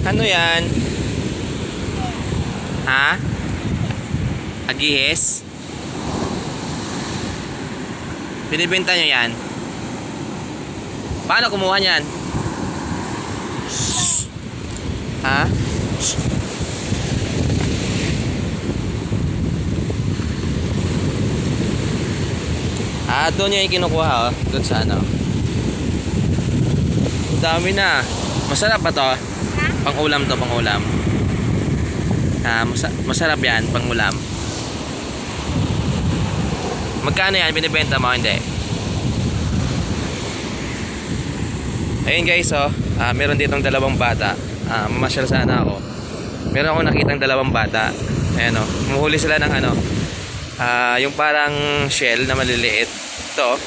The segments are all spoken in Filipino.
Ano yan? Ha? Agihis? Binibenta nyo yan? Paano kumuha yan? Ha? Doon yung kinukuha, oh. Doon sa ano. Ang dami na. Masarap ba to? Pang-ulam to, pang-ulam. Masarap yan, pang-ulam. Magkano yan? Binibenta mo? Hindi. Ayun guys, oh. Meron ditong dalawang bata. Mamasyal sana ako. Meron akong nakitang dalawang bata. Ayan, oh. Muhuli sila ng ano. Yung parang shell na maliliit. Ito.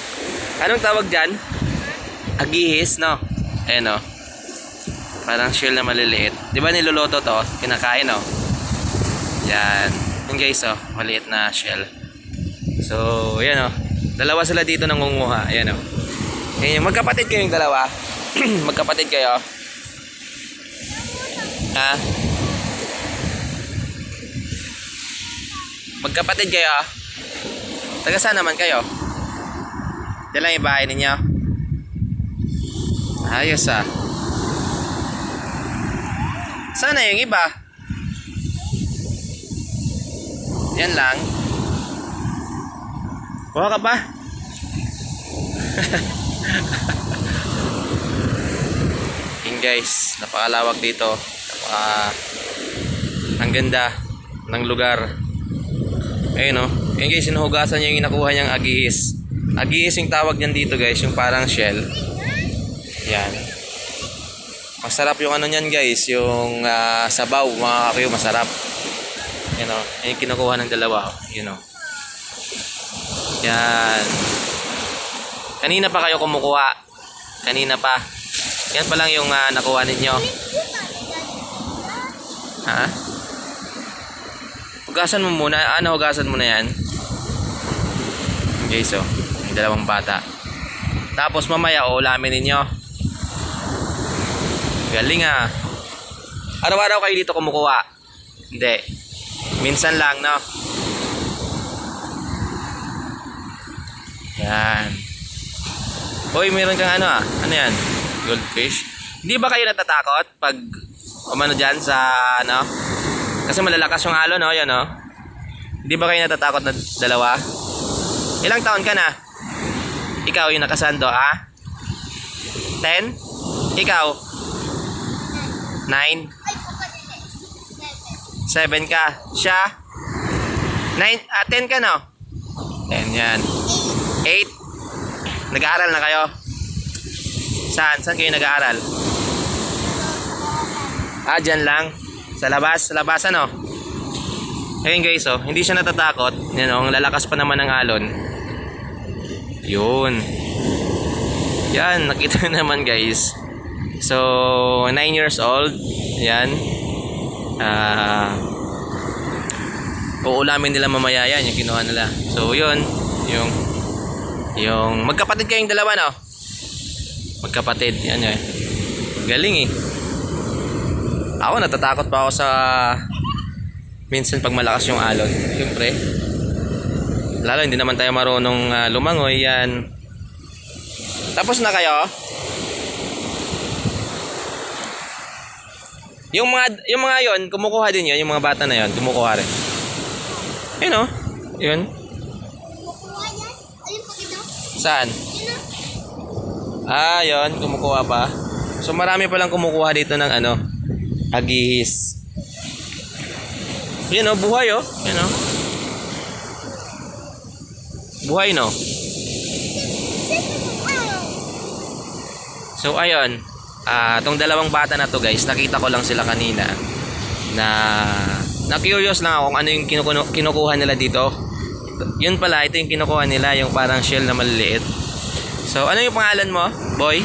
Anong tawag dyan? Agihis, no? Ayan, oh. Parang shell na maliliit. Di ba niluluto to? Kinakain, oh. Yan. Yung guys, oh. Maliit na shell. So, ayan, oh. Dalawa sila dito nangunguha. Ayan, oh. Ayan, magkapatid kayong dalawa. Magkapatid kayo. Ha? Magkapatid kayo. Taga saan naman kayo? Diyan lang yung bahay ninyo. Ayos ah. Sana yung iba. Yan lang. Kuha ka pa? Yun guys, napakalawak dito. Ang ganda ng lugar. Ayun oh. Ayun guys, sinuhugasan niya yung nakuha niyang agihis. Agihis yung tawag niyan dito guys, yung parang shell. Yan. Masarap yung ano niyan guys, yung sabaw, mga kakuyo, masarap. Yan oh. Ayun yung kinukuha ng dalawa. Yun oh. Yan. Kanina pa kayo kumukuha. Kanina pa. Yan pa lang yung nakuha ninyo. Ha? Hugasan mo muna. Hugasan mo na yan. Okay, so yung dalawang bata. Tapos mamaya ulamin ninyo. Galing ah. Araw-araw kayo dito kumukuha? Hindi. Minsan lang, no? Yan. Hoy, meron kang ano ah. Ano yan? Goldfish. Hindi ba kayo natatakot pag umano dyan sa ano? Kasi malalakas yung alon, no? Yan, no? Hindi ba kayo natatakot na dalawa? Ilang taon ka na? Ikaw yung nakasando, ha? 10? Ikaw? 9? 7 ka? Siya? 10 ka, no? 10 yan. 8? Nag-aaral na kayo? Saan? Saan kayo nag-aaral? Dyan lang. Sa labas? Sa labas ano? Ayun guys, oh. Hindi siya natatakot. Yan oh. Ang lalakas pa naman ng alon. Yun. Yan. Nakita naman guys. So, 9 years old. Yan. Uulamin nila mamaya yan. Yung kinuha nila. So, yun. Yung magkapatid kayong dalawa, no? Magkapatid. Yan eh. Galing eh. Ako natatakot pa ako sa minsan pag malakas yung alon. Siyempre. Lalo hindi naman tayo marunong lumangoy. Yan. Tapos na kayo? Yung mga yon kumukuha din yun. Yung mga bata na yon kumukuha rin. Yun o. Yun. Saan? Yun. Kumukuha pa. So marami palang kumukuha dito ng ano, agihis. Yun o. Buhay o. Yun o. Buhay no. So ayun. Tong dalawang bata na to guys, nakita ko lang sila kanina na curious lang ako kung ano yung kinukuha nila dito. Yun pala, ito yung kinukuha nila, yung parang shell na maliliit. So ano yung pangalan mo, boy?